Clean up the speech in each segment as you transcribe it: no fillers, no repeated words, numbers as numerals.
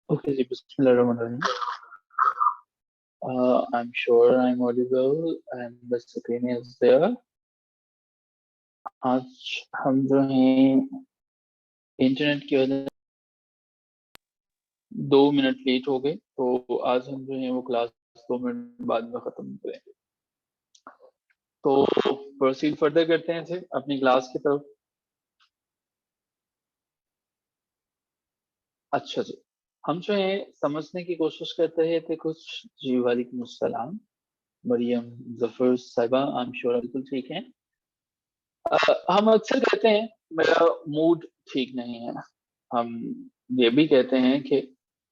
Okay, ji, Bismillahirrahmanirrahim. I'm sure I'm audible and the screen is there. आज हम जो हैं इंटरनेट की वजह से 2 मिनट लेट हो गए, तो आज हम जो है वो क्लास 2 मिनट बाद में खत्म करेंगे। तो प्रोसीड फर्दर करते हैं से अपनी क्लास की तरफ। अच्छा जी, हम जो है समझने की कोशिश करते हैं थे कुछ। जी वालेकुम अस्सलाम, मरियम जफर साहिबा, आई एम श्योर बिल्कुल ठीक है। हम अक्सर कहते हैं मेरा मूड ठीक नहीं है। हम ये भी कहते हैं कि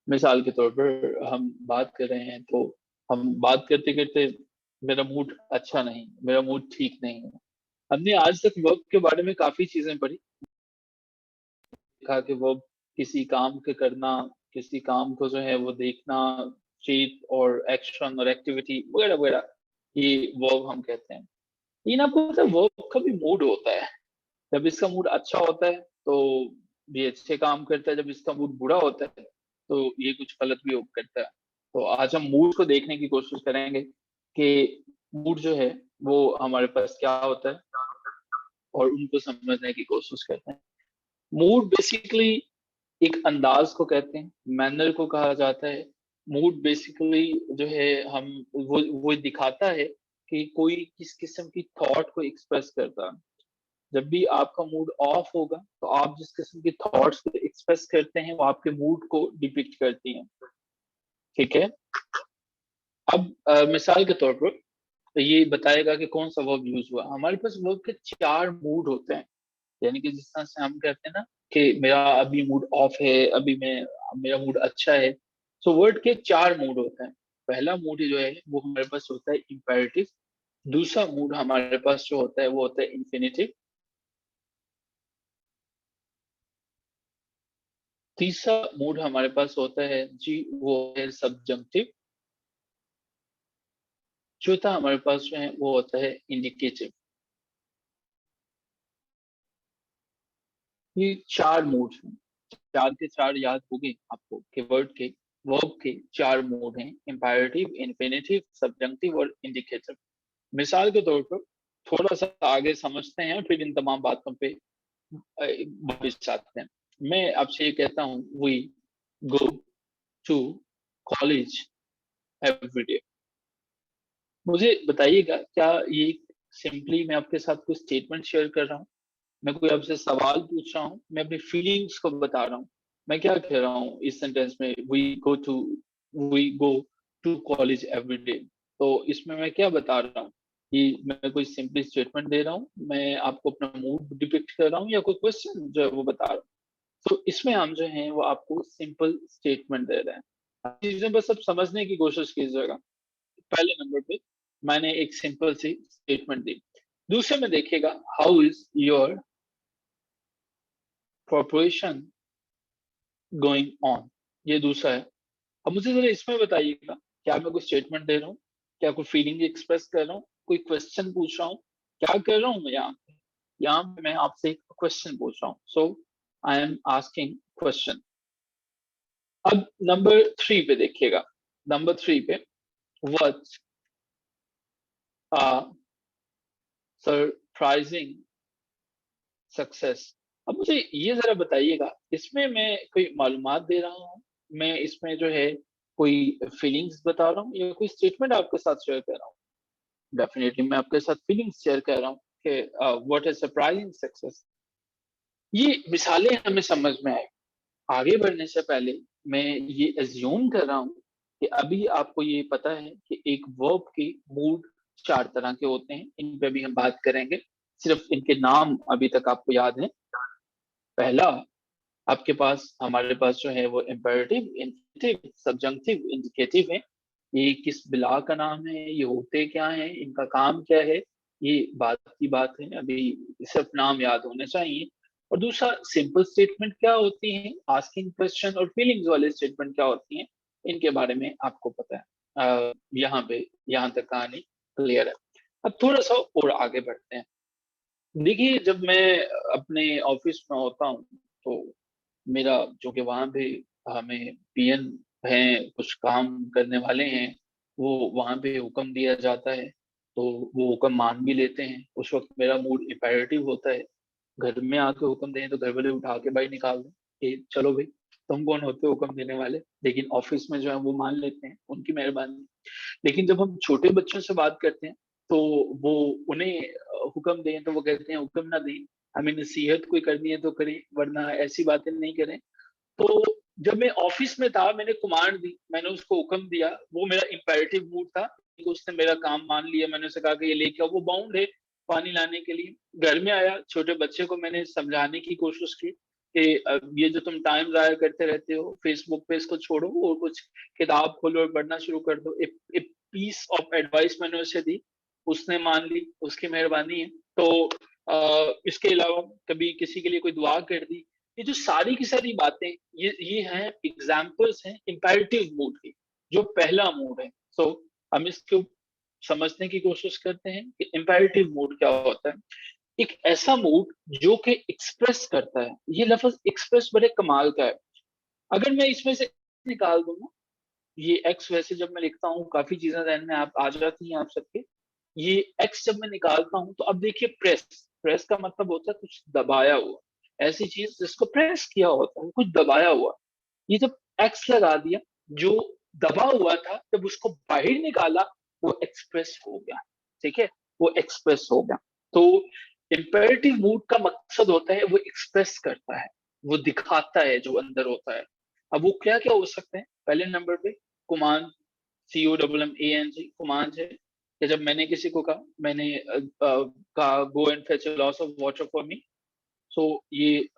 मिसाल के तौर पर हम बात कर रहे हैं, तो हम बात करते करते मेरा मूड अच्छा नहीं, मेरा मूड ठीक नहीं है। हमने आज तक वर्क के बारे में काफी चीजें पढ़ी, देखा कि वर्क किसी काम के करना, किसी काम को जो है वो देखना, चीज और एक्शन और एक्टिविटी वगैरह वगैरह, ये वर्क हम कहते हैं। लेकिन आपको पता है वर्क का भी मूड होता है। जब इसका मूड अच्छा होता है तो ये अच्छे काम करता है, जब इसका मूड बुरा होता है तो ये कुछ गलत भी करता है। तो आज हम मूड को देखने की कोशिश करेंगे कि मूड जो है वो हमारे पास क्या होता है और उनको समझने की कोशिश करते हैं। मूड बेसिकली एक अंदाज को कहते हैं, मैनर को कहा जाता है। मूड बेसिकली जो है हम वो दिखाता है कि कोई किस किस्म की थॉट को एक्सप्रेस करता है। जब भी आपका मूड ऑफ होगा तो आप जिस किस्म की थॉट्स को एक्सप्रेस करते हैं वो आपके मूड को डिपिक्ट करती हैं। ठीक है। अब मिसाल के तौर पर तो ये बताएगा कि कौन सा वर्ब यूज हुआ। हमारे पास वर्ब के 4 मूड होते हैं। यानी कि जिस तरह से हम कहते हैं ना कि मेरा अभी मूड ऑफ है, अभी मैं मेरा मूड अच्छा है। सो वर्ड के 4 मूड होते हैं। पहला मूड जो है वो हमारे पास होता है इम्पेरेटिव। दूसरा मूड हमारे पास जो होता है वो होता है इन्फिनिटिव। तीसरा मूड हमारे पास होता है जी वो है सब्जंक्टिव। चौथा हमारे पास जो है वो होता है इंडिकेटिव। ये 4 मूड हैं। 4 के 4 याद हो गए आपको कि वर्ड के वर्ब के 4 मूड हैं, इंपेरेटिव, इन्फिनिटिव, सब्जंक्टिव और इंडिकेटिव। मिसाल के तौर पर थोड़ा सा आगे समझते हैं और फिर इन तमाम बातों पे वापस आते हैं। मैं आपसे ये कहता हूँ we go to college every. मुझे बताइएगा क्या ये सिंपली मैं आपके साथ कुछ स्टेटमेंट शेयर कर रहा हूँ, मैं कोई आपसे सवाल पूछ रहा हूँ, मैं अपनी फीलिंग्स को बता रहा हूँ। मैं क्या कह रहा हूँ इस सेंटेंस में, we go to college every day. तो इसमें मैं क्या बता रहा हूँ कि मैं कोई सिंपली स्टेटमेंट दे रहा हूँ, मैं आपको अपना मूड डिपिक्ट कर रहा हूँ या कोई क्वेश्चन जो है वो बता रहा हूँ। तो इसमें हम जो है वो आपको सिंपल स्टेटमेंट दे रहे हैं। चीजें बस अब समझने की कोशिश कीजिएगा। पहले नंबर पे मैंने एक सिंपल सी स्टेटमेंट दी। दूसरे में देखिएगा, how is your corporation going on, ये दूसरा है। अब मुझे जरा इसमें बताइएगा, क्या मैं कोई स्टेटमेंट दे रहा हूँ, क्या कोई फीलिंग एक्सप्रेस कर रहा हूँ, कोई क्वेश्चन पूछ रहा हूँ, क्या कर रहा हूँ मैं यहाँ पे मैं आपसे एक क्वेश्चन पूछ रहा हूँ। सो आई एम आस्किंग क्वेश्चन। अब नंबर 3 पे देखिएगा। नंबर 3 पे व्हाट सरप्राइजिंग सक्सेस। अब मुझे ये जरा बताइएगा, इसमें मैं कोई मालूमात दे रहा हूँ, मैं इसमें जो है कोई फीलिंग्स बता रहा हूँ या कोई स्टेटमेंट आपके साथ शेयर कर रहा हूँ। डेफिनेटली मैं आपके साथ फीलिंग्स शेयर कर रहा हूँ कि व्हाट इज सरप्राइजिंग सक्सेस। ये मिसालें हमें समझ में आए। आगे बढ़ने से पहले मैं ये एज्यूम कर रहा हूँ कि अभी आपको ये पता है कि एक वर्ब के मूड 4 तरह के होते हैं। इन पे भी हम बात करेंगे, सिर्फ इनके नाम अभी तक आपको याद है। पहला, आपके पास हमारे पास जो है वो इम्पेरेटिव, इंफिनिटिव, सब्जंक्टिव, इंडिकेटिव है। ये किस बिला का नाम है, ये होते क्या है, इनका काम क्या है, ये बात की बात है। अभी सिर्फ नाम याद होने चाहिए। और दूसरा, सिंपल स्टेटमेंट क्या होती है, आस्किंग क्वेश्चन और फीलिंग्स वाले स्टेटमेंट क्या होती हैं, इनके बारे में आपको पता है। यहाँ पे यहाँ तक कहानी क्लियर है। अब थोड़ा सा और आगे बढ़ते हैं। देखिए, जब मैं अपने ऑफिस में होता हूँ तो मेरा जो कि वहां पे हमें पीएन हैं, कुछ काम करने वाले हैं, वो वहां पे हुक्म दिया जाता है तो वो हुक्म मान भी लेते हैं। उस वक्त मेरा मूड इम्पेरेटिव होता है। घर में आके हुक्म दें तो घर वाले उठा के बाहर निकाल दें कि चलो भाई, तुम कौन होते हो हुक्म देने वाले। लेकिन ऑफिस में जो है वो मान लेते हैं, उनकी मेहरबानी। लेकिन जब हम छोटे बच्चों से बात करते हैं तो वो उन्हें हुक्म दें तो वो कहते हैं हुक्म ना दें, हमें नसीहत कोई करनी है तो करें, वरना ऐसी बातें नहीं करें। तो जब मैं ऑफिस में था, मैंने कमांड दी, मैंने उसको हुक्म दिया, वो मेरा इम्पेरेटिव मूड था कि उसने मेरा काम मान लिया। मैंने उसे कहा कि ये लेके आओ, वो बाउंड है पानी लाने के लिए। घर में आया, छोटे बच्चे को मैंने समझाने की कोशिश की कि ये जो तुम टाइम जाया करते रहते हो फेसबुक पे, इसको छोड़ो और कुछ किताब खोलो और पढ़ना शुरू कर दो। एक पीस ऑफ एडवाइस मैंने उसे दी, उसने मान ली, उसकी मेहरबानी है। तो इसके अलावा कभी किसी के लिए कोई दुआ कर दी। ये जो सारी की सारी बातें, ये हैं एग्जाम्पल्स हैं इंपैरेटिव मूड की, जो पहला मूड है। सो हम इसको समझने की कोशिश करते हैं कि इंपैरेटिव मूड क्या होता है। एक ऐसा मूड जो कि एक्सप्रेस करता है। ये लफ्ज एक्सप्रेस बड़े कमाल का है। अगर मैं इसमें से निकाल दूं ना, ये एक्स, वैसे जब मैं लिखता हूँ काफी चीजें ध्यान में आप आ जाती हैं आप सबके। ये एक्स जब मैं निकालता हूँ तो अब देखिए, प्रेस, प्रेस का मतलब होता है कुछ दबाया हुआ, ऐसी चीज जिसको प्रेस किया होता है, कुछ दबाया हुआ। ये जब एक्स लगा दिया, जो दबा हुआ था जब उसको बाहर निकाला, वो एक्सप्रेस हो गया। ठीक है, वो एक्सप्रेस हो गया। तो इम्पेरेटिव मूड का मकसद होता है वो एक्सप्रेस करता है, वो दिखाता है जो अंदर होता है। अब वो क्या क्या हो सकते हैं? पहले नंबर पे कुमान, COMMANG, कुमांज है कि जब मैंने किसी को कहा, मैंने कहा go and fetch a glass of water for me, so ये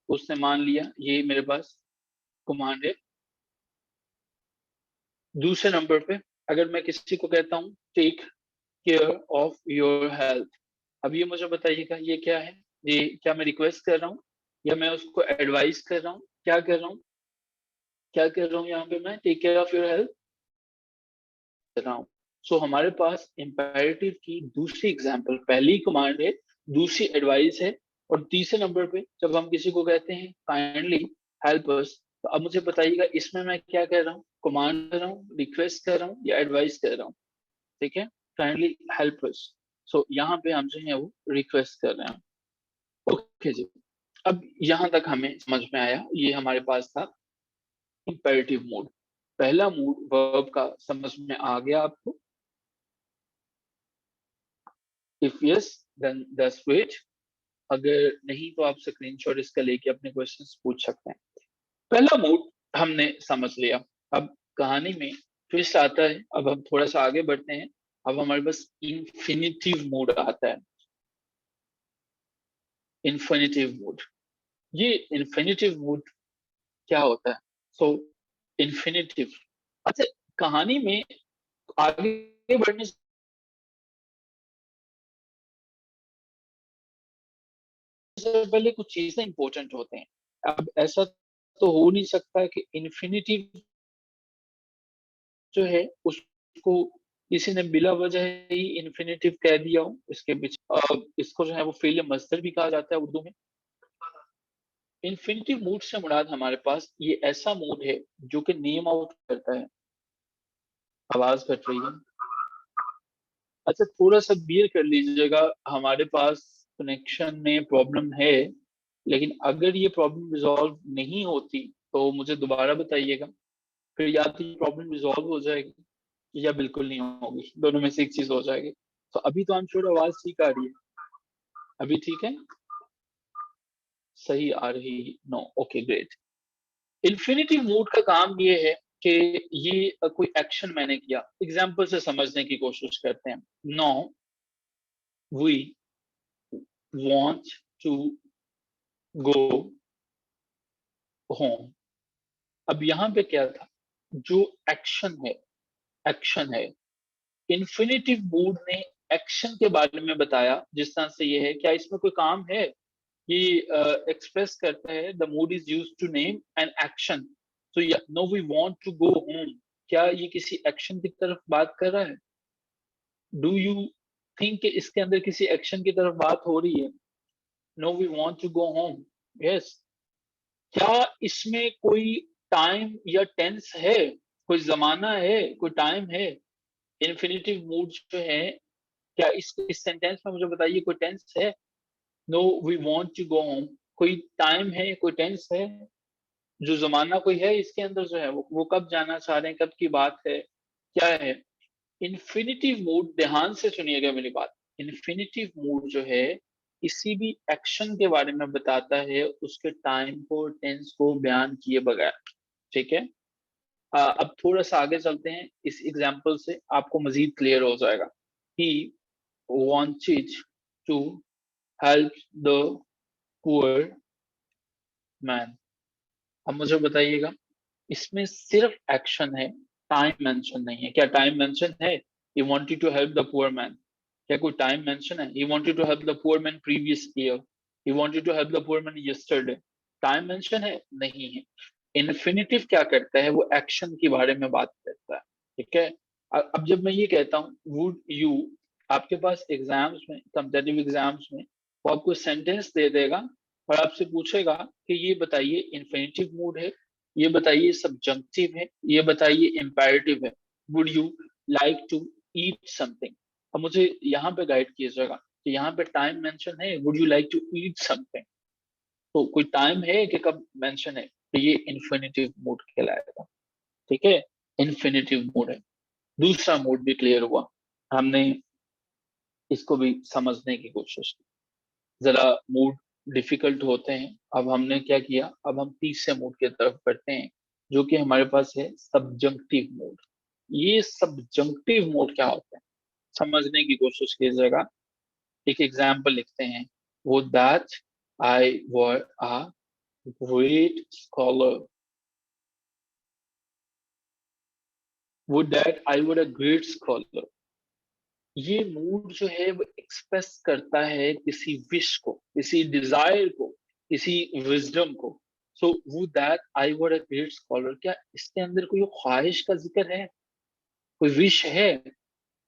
उसने मान लिया, ये मेरे पास कमांड है। दूसरे नंबर पे अगर मैं किसी को कहता हूँ take care of your health, अब ये मुझे बताइएगा ये क्या है? ये क्या मैं रिक्वेस्ट कर रहा हूँ या मैं उसको एडवाइस कर रहा हूँ? क्या कर रहा हूँ? क्या कर रहा हूँ यहाँ पे? मैं take care of your health कर रहा हूँ। सो हमारे पास इम्पेरेटिव की दूसरी एग्जाम्पल, पहली कमांड है, दूसरी एडवाइस है, और तीसरे नंबर पे जब हम किसी को कहते हैं काइंडली हेल्प अस, तो अब मुझे बताइएगा इसमें मैं क्या कर रहा हूँ? कमांड कर रहा हूँ, रिक्वेस्ट कर रहा हूँ, या एडवाइस कर रहा हूँ? ठीक है, काइंडली हेल्प अस। सो यहाँ पे हम जो है वो रिक्वेस्ट कर रहे हैं। ओके जी, अब यहाँ तक हमें समझ में आया, ये हमारे पास था इम्पेरेटिव मूड। पहला मूड वर्ब का समझ में आ गया आपको? If yes then that's great, अगर नहीं तो आप स्क्रीनशॉट इसका लेके अपने क्वेश्चंस पूछ सकते हैं। पहला मूड हमने समझ लिया। अब कहानी में ट्विस्ट आता है, अब हम थोड़ा सा आगे बढ़ते हैं। अब हमारे पास इन्फिनिटिव मूड आता है। इन्फिनिटिव मूड, ये इन्फिनिटिव मूड क्या होता है? सो इन्फिनिटिव, अच्छा, कहानी में आगे बढ़ने से पहले कुछ चीजें इंपॉर्टेंट होते हैं। अब ऐसा तो हो नहीं सकता कि इन्फिनिटिव जो है उसको किसी ने बिला वजह ही इन्फिनिटिव कह दिया हो। इसके पीछे इसको जो है वो फेल मस्दर भी कहा जाता है उर्दू में। इन्फिनिटिव मूड से मुराद हमारे पास ये ऐसा मूड है जो कि नेम आउट करता है। आवाज कट रही है, अच्छा थोड़ा सा बियर कर लीजिएगा, हमारे पास कनेक्शन में प्रॉब्लम है। लेकिन अगर ये प्रॉब्लम रिजॉल्व नहीं होती तो मुझे दोबारा बताइएगा, फिर या तो ये प्रॉब्लम रिजॉल्व हो जाएगी या बिल्कुल नहीं होगी, दोनों में से एक चीज हो जाएगी। तो अभी तो आई एम श्योर आवाज ठीक आ रही है, अभी ठीक है, सही आ रही? No, okay great. Infinitive mood का काम ये है कि ये कोई एक्शन मैंने किया, एग्जाम्पल से समझने की कोशिश करते हैं। No we want to go home. अब यहाँ पे क्या था? जो एक्शन है, एक्शन है, इन्फिनिटिव मूड ने एक्शन के बारे में बताया। जिस तरह से ये है, क्या इसमें कोई काम है? ये एक्सप्रेस करता है the mood is use to name an action. तो no we want to go home, क्या ये किसी एक्शन की तरफ बात कर रहा है? डू यू थिंक इसके अंदर किसी एक्शन की तरफ बात हो रही है? No we want to go home, yes. क्या इसमें कोई टाइम या टेंस है, कोई जमाना है, कोई टाइम है? इन्फिनिटिव मूड जो है, क्या इस सेंटेंस में मुझे बताइए कोई टेंस है? No we want to go home, कोई टाइम है, कोई टेंस है? जो जमाना कोई है इसके अंदर जो है, वो कब जाना चाह रहे हैं, कब की बात है, क्या है? इन्फिनिटिव मूड, ध्यान से सुनिएगा मेरी बात। इन्फिनिटिव मूड जो है किसी भी एक्शन के बारे में बताता है, उसके टाइम को, टेंस को बयान किए बगैर। ठीक है। अब थोड़ा सा आगे चलते हैं, इस एग्जाम्पल से आपको मजीद क्लियर हो जाएगा। ही wanted to help the poor man। अब मुझे बताइएगा, इसमें सिर्फ एक्शन है, टाइम मेंशन नहीं है। क्या टाइम मेंशन है? he wanted to help the poor man, क्या कोई टाइम मेंशन है? he wanted to help the poor man previous year, he wanted to help the poor man yesterday। Time mention है? नहीं है। इन्फिनिटिव क्या करता है? वो एक्शन के बारे में बात करता है। ठीक है। अब जब मैं ये कहता हूँ वुड यू, आपके पास एग्जाम्स में, कम्पिटेटिव एग्जाम्स में वो आपको सेंटेंस दे देगा और आपसे पूछेगा कि ये बताइए इन्फिनिटिव मूड है, ये बताइए सब्जंक्टिव है, ये बताइए इंपेरेटिव है। Would you like to eat something. अब मुझे यहाँ पे गाइड कीजिएगा कि यहाँ पे टाइम मेंशन है, would you like to eat something, तो कोई टाइम है कि कब मेंशन है? तो ये इन्फिनिटिव मूड कहलाएगा। ठीक है, इन्फिनिटिव मूड है। दूसरा मूड भी क्लियर हुआ, हमने इसको भी समझने की कोशिश की। जरा मूड डिफिकल्ट होते हैं। अब हमने क्या किया, अब हम तीसरे मूड की तरफ बढ़ते हैं, जो कि हमारे पास है सब्जंक्टिव मूड। ये सब्जंक्टिव मूड क्या होता है, समझने की कोशिश कीजिएगा। एक एग्जाम्पल लिखते हैं, वो that I were a great scholar, वो that I were a great scholar. ये मूड जो है वो एक्सप्रेस करता है किसी विश को, किसी डिजायर को, किसी विजडम को। सो वो that I were a great scholar, क्या इसके अंदर कोई ख्वाहिश का जिक्र है, कोई विश है?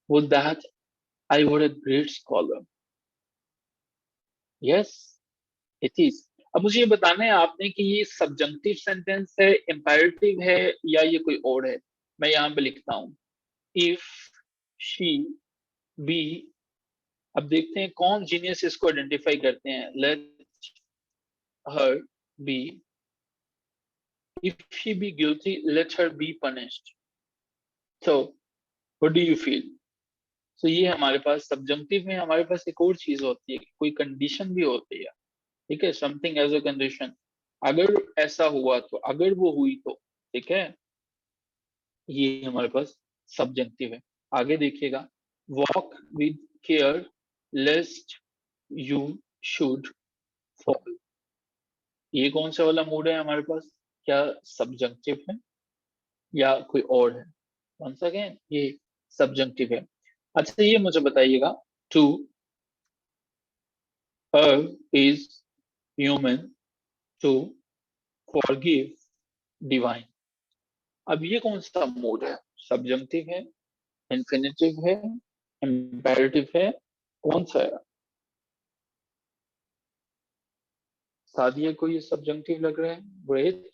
वो that I were a great scholar, yes it is. अब मुझे ये बताना है आपने कि ये सब्जंक्टिव सेंटेंस है, इंपेरेटिव है, या ये कोई और है। मैं यहाँ पे लिखता हूँ, इफ शी बी। अब देखते हैं कौन जीनियस इसको आइडेंटिफाई करते हैं। Let her be, if she be guilty let her be punished। so what do you feel? so ये हमारे पास सब्जंक्टिव में हमारे पास एक और चीज होती है, कोई कंडीशन भी होती है। ठीक है, समथिंग एज अ कंडीशन। अगर ऐसा हुआ तो, अगर वो हुई तो। ठीक है, ये हमारे पास सब्जंक्टिव है। आगे देखिएगा, walk with care लेस्ट you should fall. ये कौन सा वाला मूड है हमारे पास? क्या सब्जंक्टिव है या कोई और है? वंस अगेन ये सब्जंक्टिव है। अच्छा ये मुझे बताइएगा, to err is human, to forgive divine। अब ये कौन सा मूड है? सब्जंक्टिव है, इन्फिनिटिव है, इंपेरेटिव है, कौन सा है? सादिया को ये सब्जंक्टिव लग रहा है, ग्रेट।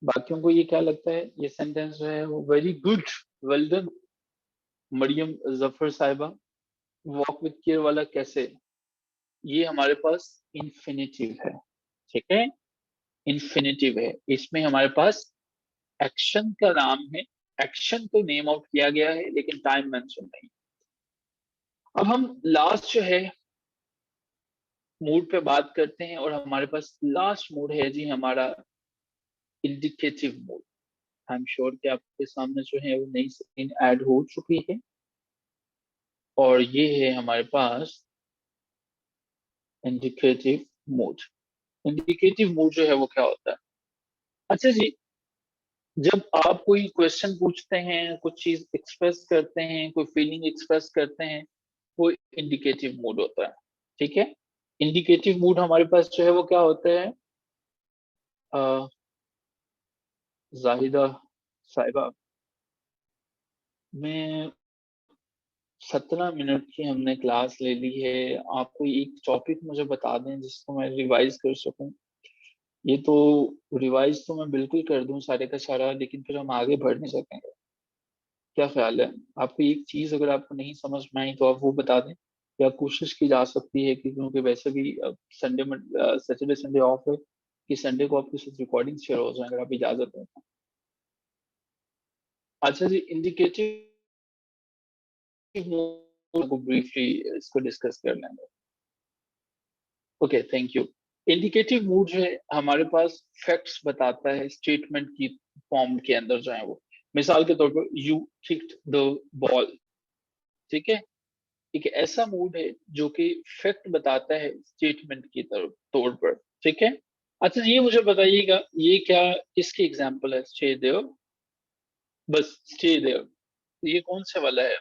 बाकियों को ये क्या लगता है? ये सेंटेंस जो है वो very good, well done. Mariyam Zafar साहिबा, वॉक विद केयर वाला कैसे? ये हमारे पास इन्फिनिटिव है। ठीक है, इन्फिनिटिव है, इसमें हमारे पास एक्शन का नाम है, एक्शन को नेम आउट किया गया है लेकिन टाइम मेंशन नहीं। अब हम लास्ट जो है मूड पे बात करते हैं, और हमारे पास लास्ट मूड है जी हमारा indicative mood. I am sure कि आपके सामने जो है वो नई स्क्रीन ऐड हो चुकी है, और ये है हमारे पास इंडिकेटिव मूड। इंडिकेटिव मूड जो है वो क्या होता है? अच्छा जी, जब आप कोई क्वेश्चन पूछते हैं, कुछ चीज एक्सप्रेस करते हैं, कोई फीलिंग एक्सप्रेस करते हैं, वो इंडिकेटिव मूड होता है। ठीक है, इंडिकेटिव मूड हमारे पास जो है वो क्या होता है? अ, जाहिदा साहिबा, मैं 17 मिनट की हमने क्लास ले ली है, आप कोई एक टॉपिक मुझे बता दें जिसको मैं रिवाइज कर सकूं। ये तो रिवाइज तो मैं बिल्कुल कर दूं सारे का सारा, लेकिन फिर हम आगे बढ़ नहीं सकेंगे। क्या ख्याल है? आपको एक चीज अगर आपको नहीं समझ में आई तो आप वो बता दें, या कोशिश की जा सकती है कि क्योंकि वैसे भी संडे में सैटरडे संडे ऑफ है, कि संडे को आपके साथ रिकॉर्डिंग शेयर हो जाए, अगर आप इजाजत दें तो। अच्छा जी, इंडिकेटिव को ब्रीफली इसको डिस्कस कर लेंगे। Okay, thank you. Indicative mood जो है हमारे पास फैक्ट्स बताता है स्टेटमेंट की फॉर्म के अंदर जो है वो। मिसाल के तौर पर यू किक्ड द बॉल, ठीक है। एक ऐसा मूड है जो कि फैक्ट बताता है स्टेटमेंट की तरफ तौर पर, ठीक है। अच्छा, ये मुझे बताइएगा, ये क्या किसकी एग्जांपल है? स्टे देयर, बस स्टे देयर, ये कौन से वाला है?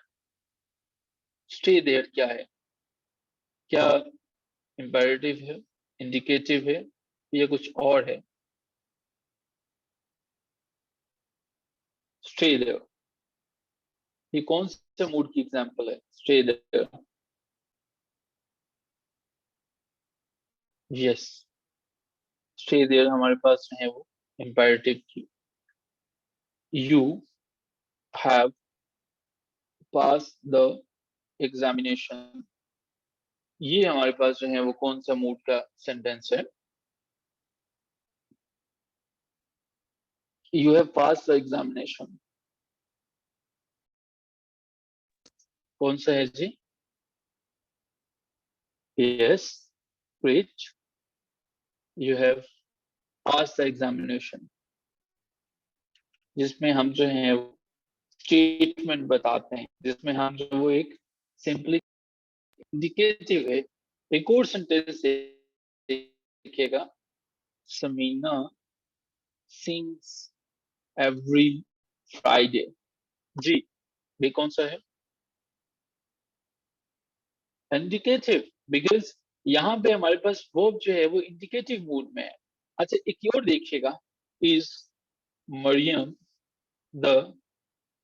स्टे देयर क्या है? क्या इंपेरेटिव है, इंडिकेटिव है, या कुछ और है? स्टे देयर, ये कौन से मूड की एग्जांपल है? Stay there, yes. Stay there हमारे पास है वो इंपेरेटिव की। You have pass the examination, ये हमारे पास जो है वो कौन सा मूड का सेंटेंस है? You have pass the examination, कौन सा है जी? Yes, great, you have pass the examination, जिसमें हम जो है स्टेटमेंट बताते हैं, जिसमें हम जो वो एक सिंपली इंडिकेटिव है। एक और सेंटेंस देखिएगा, समीना सिंग्स एवरी फ्राइडे, जी, ये कौन सा है? इंडिकेटिव, बिकॉज यहाँ पे हमारे पास वर्ब जो है वो इंडिकेटिव मूड में है। अच्छा, एक और देखिएगा, is Mariyam the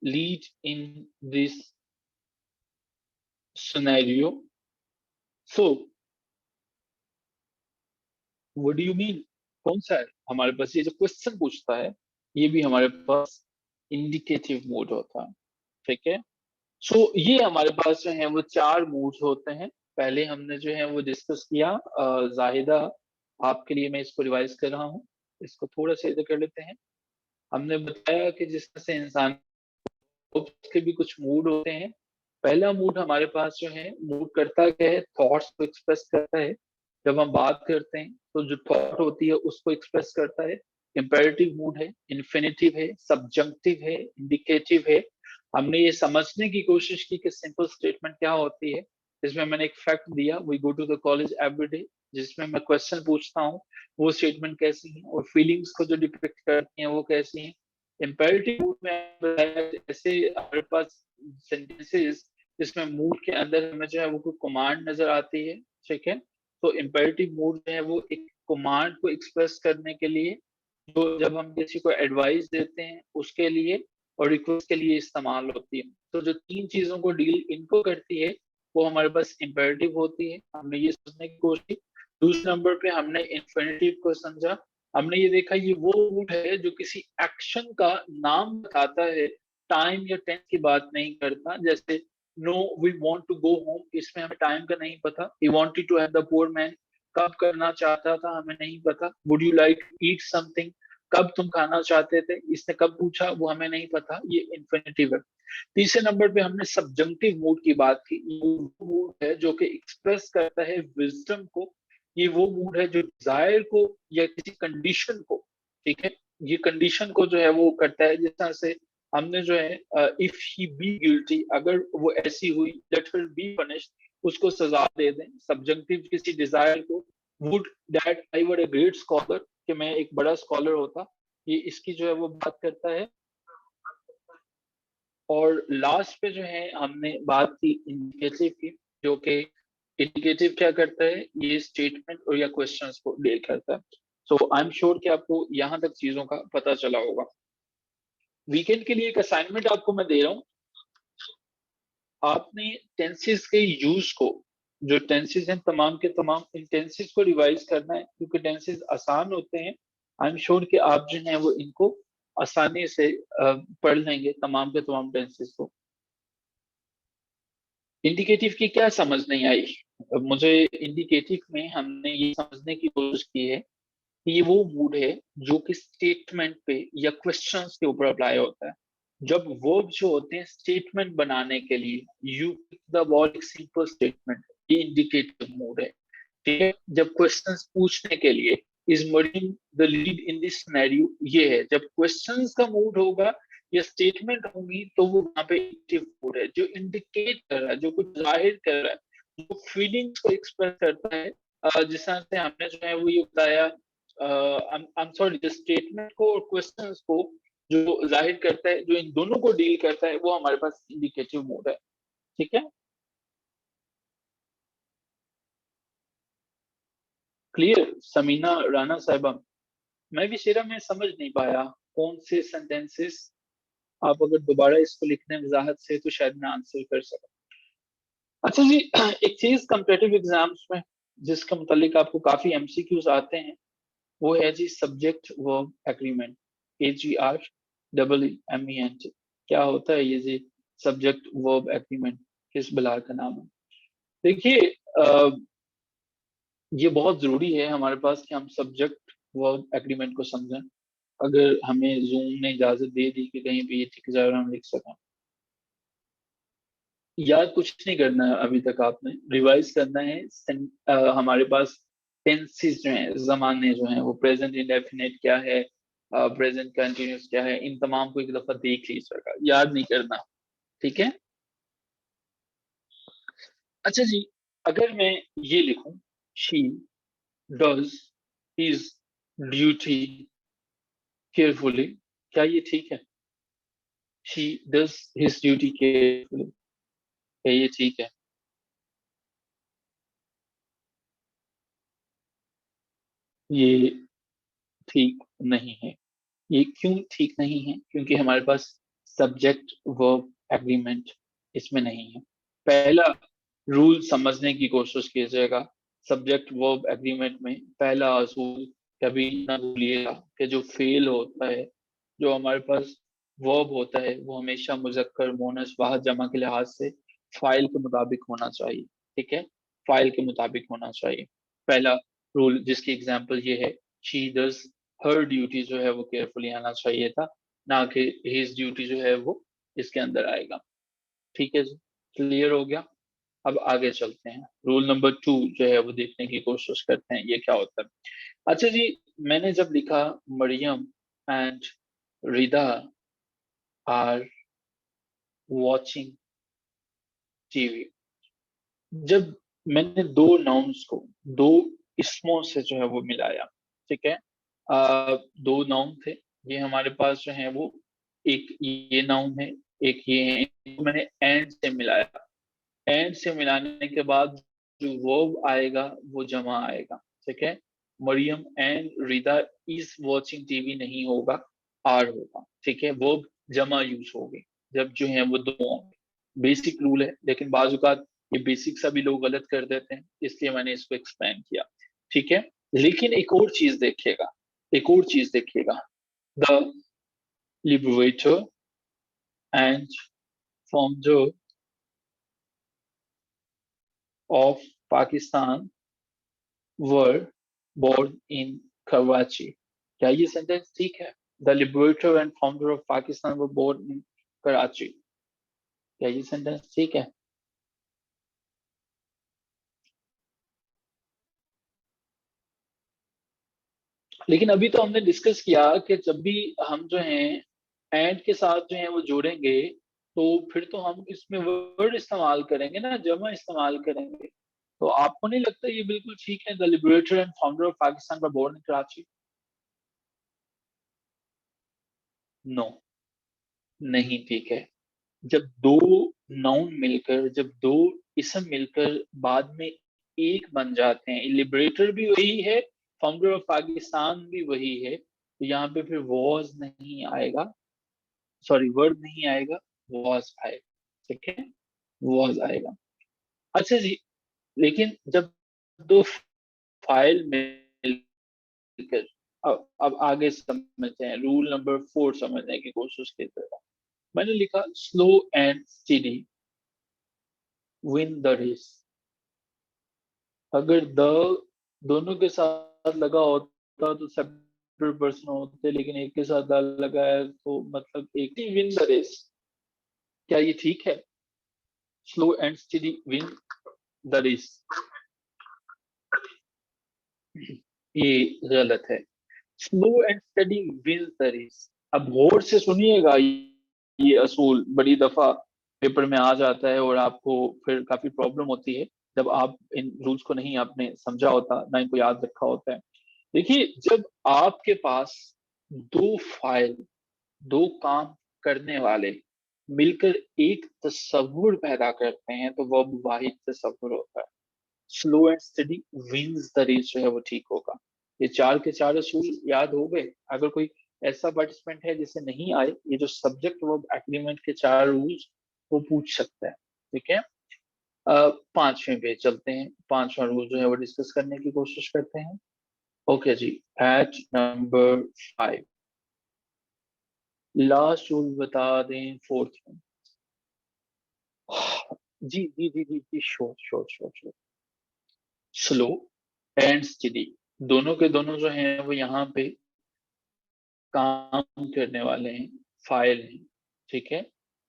lead in this scenario, so what do you mean, कौन सा है? हमारे पास ये जो क्वेश्चन पूछता है, ये भी हमारे पास इंडिकेटिव मूड होता है, ठीक है। सो ये हमारे पास जो है वो चार मूड्स होते हैं। पहले हमने जो है वो डिस्कस किया, जाहिदा आपके लिए मैं इसको रिवाइज कर रहा हूँ, इसको थोड़ा सा इधर कर लेते हैं। हमने बताया कि जिस तरह से इंसान के भी कुछ मूड होते हैं। पहला मूड हमारे पास जो है, मूड करता क्या है? थॉट्स को एक्सप्रेस करता है। जब हम बात करते हैं तो जो थॉट होती है उसको एक्सप्रेस करता है। इंपेरेटिव मूड है, इन्फिनिटिव है, सब्जंक्टिव है, इंडिकेटिव है। हमने ये समझने की कोशिश की कि सिंपल स्टेटमेंट क्या होती है, जिसमें मैंने एक फैक्ट दिया, we go to the college every day, जिसमें मैं क्वेश्चन पूछता हूँ वो स्टेटमेंट कैसी है, और फीलिंग्स को जो डिपिक्ट करती हैं वो कैसी है। इम्पेरेटिव मूड में बताया, ऐसे हमारे पास सेंटेंसेस जिसमें मूड के अंदर हमें जो है वो कोई कमांड नजर आती है, ठीक है। तो इम्पेरेटिव मूड जो है वो एक कमांड को एक्सप्रेस करने के लिए, जो जब हम किसी को एडवाइस देते हैं उसके लिए और रिक्वेस्ट के लिए इस्तेमाल होती है। तो जो तीन चीजों को डील इनको करती है वो हमारे पास इम्पेरेटिव होती है। हमने ये समझने की कोशिश की। दूसरे नंबर पे हमने इन्फिनिटिव को समझा। हमने ये देखा, ये वो मूड है जो किसी एक्शन का नाम बताता है, टाइम या टेंस की बात नहीं करता। जैसे no we want to go home, इसमें हमें टाइम का नहीं पता। He wanted to have the poor man, कब करना चाहता था हमें नहीं पता। Would you like eat something, कब तुम खाना चाहते थे, इसने कब पूछा वो हमें नहीं पता, ये इन्फिनिटिव है। तीसरे नंबर पे हमने सब्जंक्टिव मूड की बात की। वो मूड है जो कि एक्सप्रेस करता है विजडम को। ये वो मूड है जो डिजायर को या किसी कंडीशन को, ठीक है, ये कंडीशन को जो है वो करता है। जिस तरह से हमने जो है इफ ही बी गिल्टी, अगर वो ऐसी हुई, लेट हर बी पनिश्ड, उसको सजा दे दें। सब्जंक्टिव किसी डिजायर को, would that I were a great scholar, कि मैं एक बड़ा स्कॉलर होता, ये इसकी जो है वो बात करता है। और लास्ट पे जो है हमने बात की इंडिकेटिव की, जो कि इंडिकेटिव क्या करता है, ये स्टेटमेंट और या क्वेश्चंस को डील करता है। सो आई एम श्योर कि आपको यहाँ तक चीजों का पता चला होगा। वीकेंड के लिए एक असाइनमेंट आपको मैं दे रहा हूँ। आपने टेंसेस के यूज को, जो टेंसेस हैं तमाम के तमाम, इन टेंसेस को रिवाइज करना है, क्योंकि टेंसेस आसान होते हैं आई एम श्योर कि आप जो है वो इनको आसानी से पढ़ लेंगे तमाम के तमाम टेंसेस को। इंडिकेटिव की क्या समझ नहीं आई? मुझे इंडिकेटिव में हमने ये समझने की कोशिश की है कि ये वो मूड है जो कि स्टेटमेंट पे या क्वेश्चंस के ऊपर अप्लाई होता है। जब वर्ब जो होते हैं स्टेटमेंट बनाने के लिए, यू द वर्ड एक सिंपल स्टेटमेंट, ये इंडिकेटिव मूड है। ठीक है, जब क्वेश्चंस पूछने के लिए is marine the lead in this scenario, ये है जब क्वेश्चंस का मूड होगा या स्टेटमेंट होगी तो वो वहां पे एक्टिव मूड है, जो इंडिकेट कर रहा है, जो कुछ जाहिर कर रहा है, जो फीलिंग्स को एक्सप्रेस करता है। जिस तरह से हमने जो है वो ये बताया, आई एम सॉरी, जो स्टेटमेंट को और क्वेश्चंस को जो जाहिर करता है, जो इन दोनों को डील करता है, वो हमारे पास इंडिकेटिव मोड है। ठीक है, क्लियर समीना राणा साहिबा? मैं भी शेरा में समझ नहीं पाया कौन से सेंटेंसेस, आप अगर दोबारा इसको लिखने में वजाहत से तो शायद मैं आंसर कर सकूं। अच्छा जी, एक चीज कम्पिटेटिव एग्जाम्स में जिसके मुतालिक आपको काफी एमसीक्यूज आते हैं, वो है जी सब्जेक्ट वर्ब एग्रीमेंट, AGREEMENT। क्या होता है ये जी सब्जेक्ट वर्ब एग्रीमेंट? किस बला का नाम है? देखिए, ये बहुत जरूरी है हमारे पास कि हम सब्जेक्ट वर्ब एग्रीमेंट को समझें, अगर हमें जूम ने इजाजत दे दी कि कहीं भी ये ठीक जगह हम लिख सकें। याद कुछ नहीं करना है, अभी तक आपने रिवाइज करना है। हमारे पास टेंसेस जो हैं, जमाने जो हैं, वो प्रेजेंट इंडेफिनिट क्या है, प्रेजेंट कंटिन्यूस क्या है, इन तमाम को एक दफा देख लीजिएगा, याद नहीं करना। ठीक है, अच्छा जी, अगर मैं ये लिखूं, she does his duty carefully, क्या ये ठीक है? She does his duty carefully, क्या ये ठीक है? ये ठीक नहीं है। ये क्यों ठीक नहीं है? क्योंकि हमारे पास सब्जेक्ट वर्ब एग्रीमेंट इसमें नहीं है। पहला रूल समझने की कोशिश कीजिएगा। सब्जेक्ट वर्ब एग्रीमेंट में पहला असूल कभी ना भूलिएगा कि जो फेल होता है, जो हमारे पास वर्ब होता है, वो हमेशा मुजक्कर मोनस वाहद जमा के लिहाज से फाइल के मुताबिक होना चाहिए। ठीक है, फाइल के मुताबिक होना चाहिए। पहला रूल, जिसकी एग्जाम्पल ये है, शी डज हर ड्यूटी जो है वो केयरफुली आना चाहिए था, ना कि हिज ड्यूटी जो है वो इसके अंदर आएगा। ठीक है जी, क्लियर हो गया? अब आगे चलते हैं, रूल नंबर 2 जो है वो देखने की कोशिश करते हैं ये क्या होता है। अच्छा जी, मैंने जब लिखा Maryam and Rida are watching TV, जब मैंने दो नाउन्स को दो इसमों से जो है वो मिलाया, ठीक है, दो नाउन थे, ये हमारे पास जो है वो, एक ये नाउन है, एक ये है, इनको मैंने एंड से मिलाया। एंड से मिलाने के बाद जो वर्ब आएगा वो जमा आएगा। ठीक है, Maryam and Rida is watching TV नहीं होगा, आर होगा। ठीक है, वर्ब जमा यूज होगी जब जो है वो दो होंगे। बेसिक रूल है, लेकिन बाज़ औक़ात ये बेसिक सभी लोग गलत कर देते हैं, इसलिए मैंने इसको एक्सप्लेन किया। ठीक है, लेकिन एक और चीज देखिएगा, एक और चीज देखिएगा, the liberator and founder of Pakistan were born in Karachi, क्या ये सेंटेंस ठीक है? The liberator and founder of Pakistan were born in Karachi, क्या ये सेंटेंस ठीक है? लेकिन अभी तो हमने डिस्कस किया कि जब भी हम जो है एंड के साथ जो है वो जोड़ेंगे, तो फिर तो हम इसमें वर्ड इस्तेमाल करेंगे ना, जमा इस्तेमाल करेंगे। तो आपको नहीं लगता ये बिल्कुल ठीक है, the liberator and founder of Pakistan were born in Karachi? No, नहीं ठीक है। जब दो नाउन मिलकर, जब दो इसम मिलकर बाद में एक बन जाते हैं, लिबरेटर भी वही है, फाउंडर ऑफ पाकिस्तान भी वही है, तो यहाँ पे फिर वॉज नहीं आएगा, सॉरी वर्ड नहीं आएगा, वॉज आएगा। ठीक है, वॉज आएगा। अच्छा जी, लेकिन जब दो फाइल मिलकर अब आगे समझते हैं, रूल नंबर 4 समझने की कोशिश करते हैं। मैंने लिखा slow and steady win the race. अगर द दोनों के साथ लगा होता तो सेपरेट पर्सन होते, लेकिन एक के साथ द लगा है तो मतलब एक ही विन द रेस। क्या ये ठीक है? Slow and steady win the race, ये गलत है। Slow and steady win the race. अब गौर से सुनिएगा, ये असूल बड़ी दफा पेपर में आ जाता है और आपको फिर काफी प्रॉब्लम होती है जब आप इन रूल्स को नहीं आपने समझा होता, ना इनको याद रखा होता है। देखिए, जब आपके पास दो फाइल, दो काम करने वाले मिलकर एक तस्वुर पैदा करते हैं तो वो अब वाहिद तस्वुर होता है। Slow and study wins the race जो है वो ठीक होगा। ये चार के चार असूल याद हो गए। अगर कोई ऐसा पार्टिसिपेंट है जिसे नहीं आए ये जो सब्जेक्ट वर्ब एग्रीमेंट के चार रूल्स, वो पूछ सकता है। ठीक है। पांचवें पे चलते हैं, पांचवा रूल जो है वो डिस्कस करने की कोशिश करते हैं। ओके जी, एट नंबर 5 लास्ट रूल बता दें, फोर्थ में। जी जी जी जी जी, sure sure sure sure. Slow and steady दोनों के दोनों जो हैं वो यहाँ पे काम करने वाले हैं, फाइल हैं। ठीक है।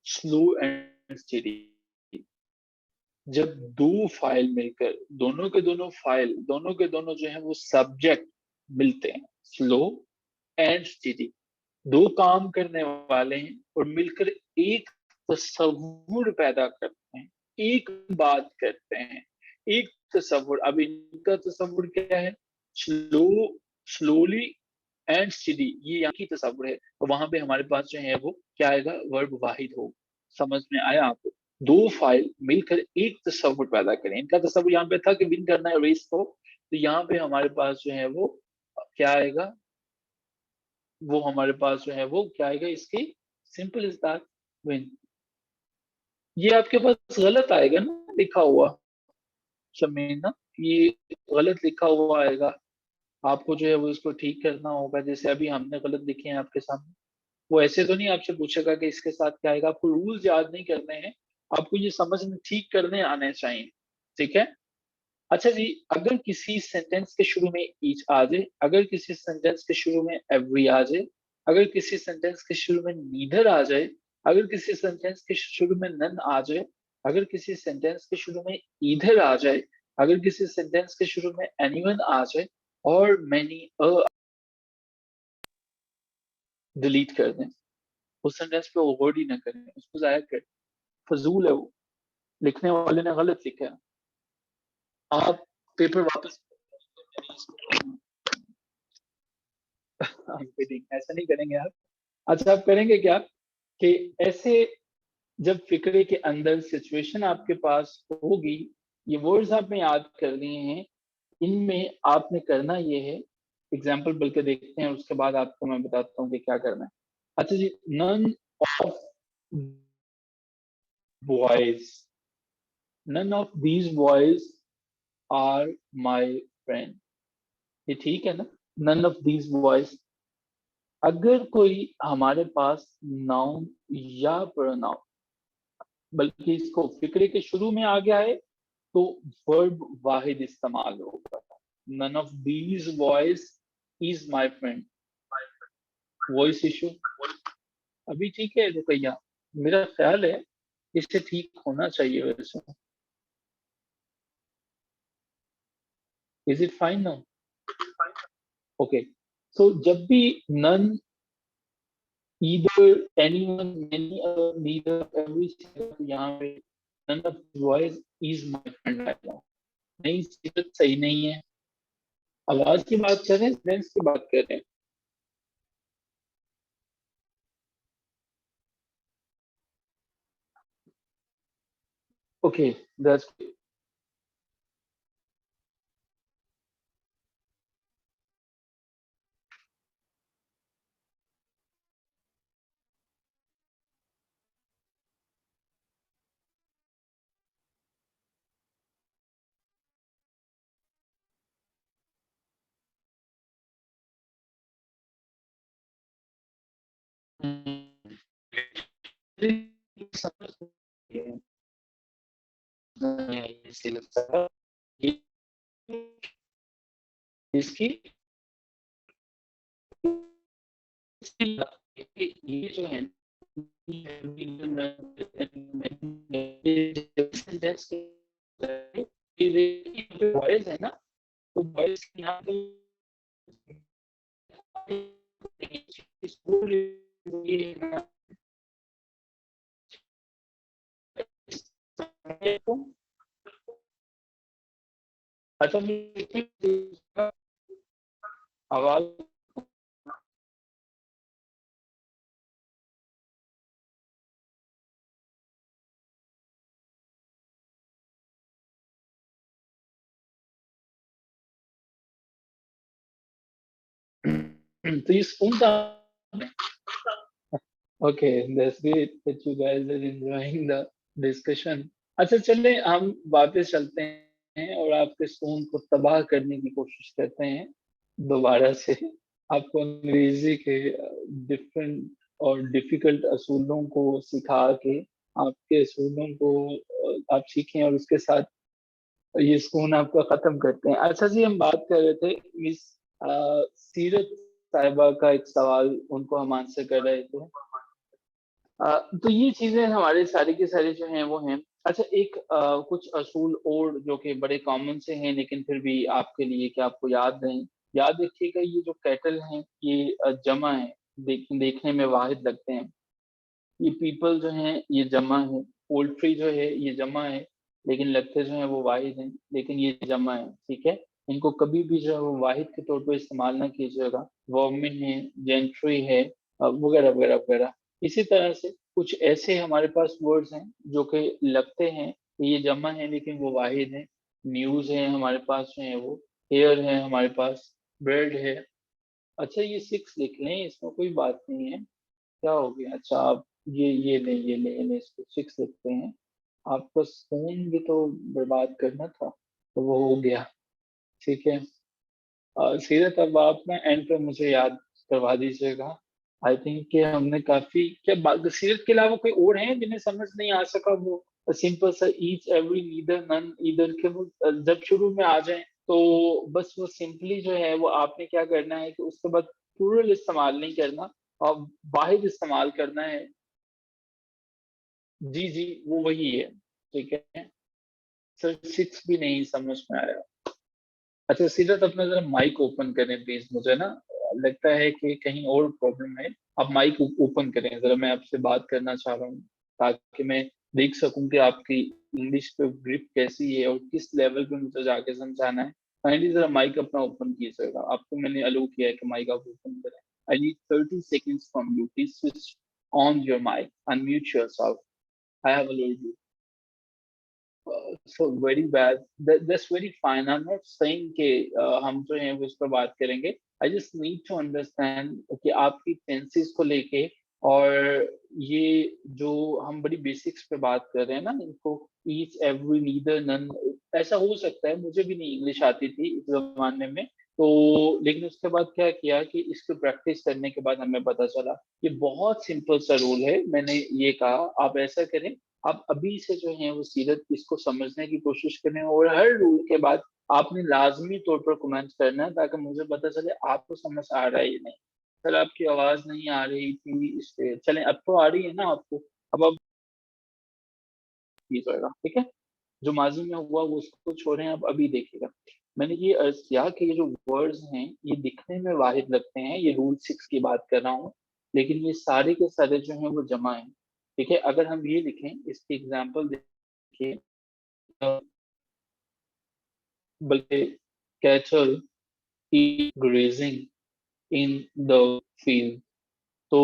स्लो एंड स्टेडी, जब दो फाइल मिलकर, दोनों के दोनों फाइल, दोनों के दोनों जो है वो सब्जेक्ट मिलते हैं, स्लो एंड स्टेडी, दो काम करने वाले हैं और मिलकर एक तस्वुर पैदा करते हैं, एक बात करते हैं, एक तस्वुर। अब इनका तस्वुर क्या है? स्लो, स्लोली एंड स्टेडी, ये यहाँ की तस्वुर है। तो वहां पे हमारे पास जो है वो क्या आएगा? वर्ब वाहिद हो। समझ में आया आपको? दो फाइल मिलकर एक तस्वुर पैदा करें। इनका तस्वुर यहाँ पे था कि विन करना है रेस को, तो यहाँ पे हमारे पास जो है वो क्या आएगा? वो हमारे पास जो है वो क्या आएगा इसकी? Simple is that, win. ये आपके पास गलत आएगा ना लिखा हुआ, शमीना, ये गलत लिखा हुआ आएगा। आपको जो है वो इसको ठीक करना होगा, जैसे अभी हमने गलत लिखे हैं आपके सामने। वो ऐसे तो नहीं आपसे पूछेगा कि इसके साथ क्या आएगा। आपको रूल्स याद नहीं करने हैं, आपको ये समझ में ठीक करने आने चाहिए। ठीक है। अच्छा जी, अगर किसी सेंटेंस के शुरू में ईच आ जाए, अगर किसी सेंटेंस के शुरू में एवरी आ जाए, अगर किसी सेंटेंस के शुरू में नीदर आ जाए, अगर किसी सेंटेंस के शुरू में नन आ जाए, अगर किसी सेंटेंस के शुरू में ईधर आ जाए, अगर किसी सेंटेंस के शुरू में एनीवन आ जाए और मैनी अ, डिलीट कर दें। उस सेंटेंस पे वर्ड ही ना करें, उसको जाया करें, फजूल है वो, लिखने वाले ने गलत लिखा है। आप पेपर वापस ऐसा नहीं करेंगे आप। अच्छा, आप करेंगे क्या कि ऐसे जब फिक्रे के अंदर सिचुएशन आपके पास होगी, ये वर्ड्स आपने याद कर लिए हैं, इनमें आपने करना ये है, एग्जाम्पल बल्कि देखते हैं उसके बाद आपको मैं बताता हूँ कि क्या करना है। अच्छा जी, none of boys, none of these boys are my friend. ये ठीक है ना? None of these boys. अगर कोई हमारे पास नाउन या प्रोनाउन, बल्कि इसको फिक्रे के शुरू में आ गया है, तो वर्ब वाहिद इस्तेमाल होगा। None of these boys is my friend. Voice issue अभी ठीक है रुकैया, मेरा ख्याल है इससे ठीक होना चाहिए वैसे। Is it fine now? Okay. So जब भी none, either, anyone, any other, neither, every, यहाँ पे none of boys is my friend आएगा। नहीं, सिर्फ सही नहीं है। आवाज की बात कर रहे हैं, सेंस की बात कर रहे हैं। ओके, दैट्स इसकी ये जो है बॉयज है ना, तो बॉयज यहाँ पे स्कूल अच्छा आवाज तो ये स्कूल था। Okay, that's great that you guys are enjoying the discussion. अच्छा चलिए हम वापस चलते हैं और आपके स्कूल को तबाह करने की कोशिश करते हैं दोबारा से। आपको अंग्रेजी के डिफरेंट और डिफिकल्ट असूलों को सिखा के आपके असूलों को आप सीखें और उसके साथ ये स्कूल आपका खत्म करते हैं। अच्छा जी, हम बात कर रहे थे मिस सीरत साहिबा का एक सवाल, उनको हम आंसर कर रहे थे। तो ये चीजें हमारे सारे के सारे जो हैं वो हैं। अच्छा एक कुछ असूल और जो कि बड़े कॉमन से हैं लेकिन फिर भी आपके लिए कि आपको याद रहें, याद रखिएगा ये जो कैटल हैं ये जमा है, देखने में वाहिद लगते हैं। ये पीपल जो हैं ये जमा है, पोल्ट्री जो है ये जमा है, लेकिन लगते जो हैं वो वाहिद हैं, लेकिन ये जमा है, ठीक है। इनको कभी भी जो है वो वाहिद के तौर पर इस्तेमाल ना कीजिएगा। वर्मिन है, जेंट्री है, वगैरह वगैरह वगैरह। इसी तरह से कुछ ऐसे हमारे पास वर्ड्स हैं जो कि लगते हैं कि ये जमा है लेकिन वो वाहिद है। न्यूज है हमारे पास जो है वो, हेयर है हमारे पास, ब्रेड है। अच्छा ये 6 लिख लें, इसमें कोई बात नहीं है। क्या हो गया, अच्छा आप ये ले इसको 6 लिखते हैं। आपका स्पून भी तो बर्बाद करना था, तो वो हो गया, ठीक है। सीरत अब आप ना एंड पे मुझे याद करवा दीजिएगा। आई थिंक कि हमने काफी क्या सीरत के अलावा कोई और हैं जिन्हें समझ नहीं आ सका वो सिंपल सा each every neither none either के वो जब शुरू में आ जाए तो बस वो सिंपली जो है वो आपने क्या करना है कि उसके बाद प्लूरल इस्तेमाल नहीं करना और वाहिद इस्तेमाल करना है। जी जी, वो वही है, ठीक है। सर 6 भी नहीं समझ में आया। अच्छा सीरत अपना जरा माइक ओपन करें प्लीज, मुझे ना लगता है कि कहीं और प्रॉब्लम है। आप माइक ओपन करें जरा, मैं आपसे बात करना चाह रहा हूँ ताकि मैं देख सकूं कि आपकी इंग्लिश पे ग्रिप कैसी है और किस लेवल पे मुझे जाके समझाना है। काइंडली जरा माइक अपना ओपन कीजिएगा, आपको मैंने अलो किया है कि माइक आप ओपन करें। I need 30 seconds from you, please switch on your mic, unmute yourself. I have allowed you. So very bad. That's very fine. I'm not saying कि हम जो हैं वो इस पर बात करेंगे. I just need to understand कि आपकी टेंसेस को लेके और ये जो हम बड़ी बेसिक्स पे बात कर रहे हैं ना, इनको each, every, neither, none, ऐसा हो सकता है, मुझे भी नहीं इंग्लिश आती थी इस जमाने में। तो लेकिन उसके बाद क्या किया कि इसको प्रैक्टिस करने के बाद हमें पता चला ये बहुत सिंपल सा रूल है। मैंने ये कहा आप ऐसा करें, आप अभी से जो है वो सीरत इसको समझने की कोशिश करें और हर रूल के बाद आपने लाजमी तौर पर कमेंट करना है ताकि मुझे पता चले आपको समझ आ रहा है या नहीं। सर आपकी आवाज नहीं आ रही थी इसलिए, चलें अब तो आ रही है ना आपको, अब ठीक होगा, ठीक है। जो माजी में हुआ वो उसको छोड़ें, अब अभी देखिएगा। मैंने ये अर्ज किया कि ये जो वर्ड्स हैं ये दिखने में वाहिद लगते हैं, ये रूल 6 की बात कर रहा हूँ, लेकिन ये सारे के सारे जो हैं वो जमा है, ठीक है। अगर हम ये लिखें, इसकी एग्जांपल देखिए, बल्कि कैचल ग्रेजिंग इन द फील्ड। तो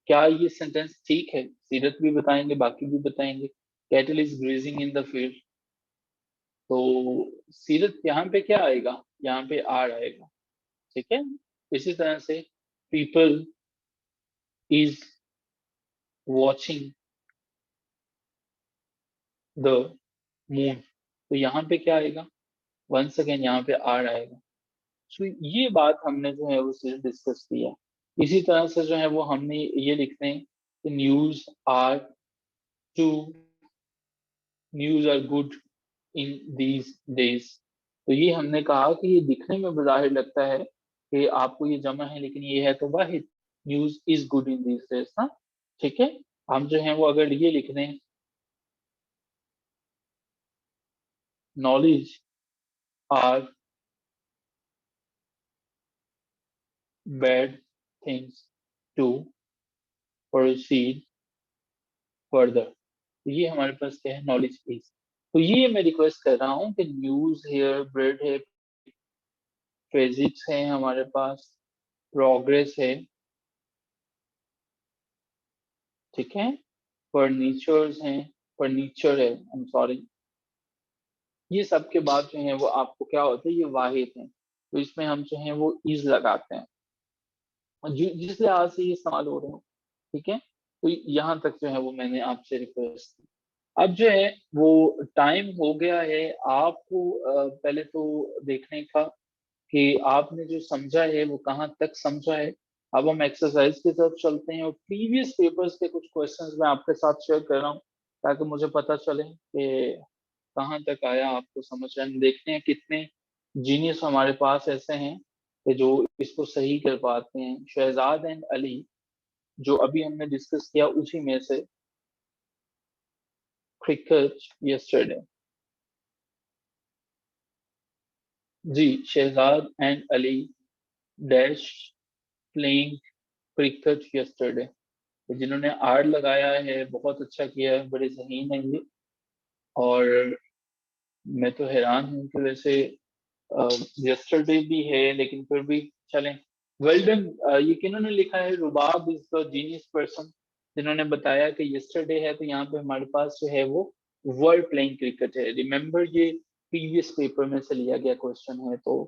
क्या ये सेंटेंस ठीक है? सीरत भी बताएंगे, बाकी भी बताएंगे। Cattle is grazing in the field, तो सीरत यहाँ पे क्या आएगा? यहाँ पे आर आएगा, ठीक है। इसी तरह से people is watching the moon, तो यहाँ पे क्या आएगा? वंस अगेन यहाँ पे आर आएगा। सो ये बात हमने जो है वो सिर्फ डिस्कस किया। इसी तरह से जो है वो हमने ये लिखते हैं कि two news are good in these days. तो ये हमने कहा कि ये दिखने में बज़ाहिर लगता है कि आपको ये जमा है, लेकिन ये है तो वाहिद। News is good in these days ना। ठीक है, हम जो है वो अगर ये लिख दें knowledge are bad things to proceed further. ये हमारे पास क्या है, नॉलेज इज। तो ये मैं रिक्वेस्ट कर रहा हूँ कि न्यूज है, ब्रेड है, फिजिक्स है हमारे पास, प्रोग्रेस है, ठीक है, फर्नीचर्स हैं, फर्नीचर है, आई एम सॉरी, ये सब के बाद जो है वो आपको क्या होता है, ये वाहिद है, तो इसमें हम जो है वो इज लगाते हैं, और जिस लिहाज से ये सवाल हो रहे हो, ठीक है। तो यहाँ तक जो है वो मैंने आपसे रिक्वेस्ट की। अब जो है वो टाइम हो गया है, आपको पहले तो देखने का कि आपने जो समझा है वो कहाँ तक समझा है। अब हम एक्सरसाइज की तरफ चलते हैं, और प्रीवियस पेपर्स के कुछ क्वेश्चंस मैं आपके साथ शेयर कर रहा हूँ, ताकि मुझे पता चले कि कहाँ तक आया आपको समझ रहे हैं। देखते हैं कितने जीनियस हमारे पास ऐसे हैं कि जो इसको सही कर पाते हैं। शहजाद एंड अली जो अभी हमने डिस्कस किया उसी में से, क्रिकेट यस्टरडे। जी, Shahzad and Ali dash playing cricket yesterday. जिन्होंने आर लगाया है बहुत अच्छा किया है, बड़े ज़हीन है ये। और मैं तो हैरान हूँ कि वैसे यस्टरडे भी है, लेकिन फिर भी चलें। Well done. ये किन्होंने लिखा है, रुबाब इज द जीनियस पर्सन, जिन्होंने बताया कि यस्टरडे है, तो यहाँ पे हमारे पास जो है वो वर्ल्ड प्लेइंग क्रिकेट है। रिमेंबर ये प्रीवियस पेपर में से लिया गया क्वेश्चन है, तो